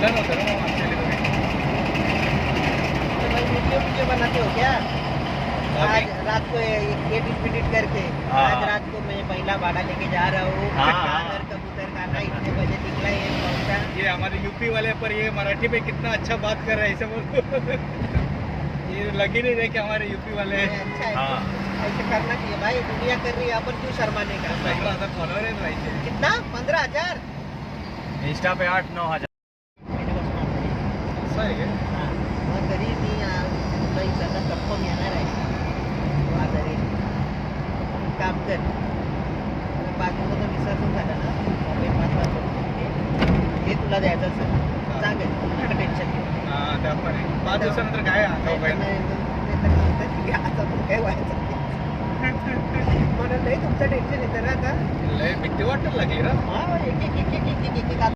म्हटलं नव्हतं ना मग आमच्या तुम्ही तो भाई वीडियो बनाते हो क्या? आज रात को एडिट करके आज रात को मैं पहला भाड़ा लेके जा रहा हूँ अगर कबूतर खाना इतने बजे निकला ये पहुंचा। ये हमारे यूपी वाले पर ये मराठी में कितना अच्छा बात कर रहे हैं ऐसे बोल ये लग ही नहीं रहे कि हमारे यूपी वाले अच्छा है ऐसे करना चाहिए भाई दुनिया कर रही है अपन क्यों शर्माने का। 15,000 फॉलोअर है भाई कितना 15,000 इंस्टा पे 8-9 हजार असं आहे का मग तरी मी तुला इथं कन्फर्म येणार आहे तू आजारी काम कर बाजूमध्ये विसर्जन झालं ना मोबाईल 5 वाजता हे तुला द्यायचं असेल चांगलं तुला टेन्शन घेऊ हां त्या पण 5 दिवसानंतर काय आता काय व्हायचं म्हणून नाही तुमचं टेन्शन येतं ना आता लय भीती वाटायला लागली ना हा एक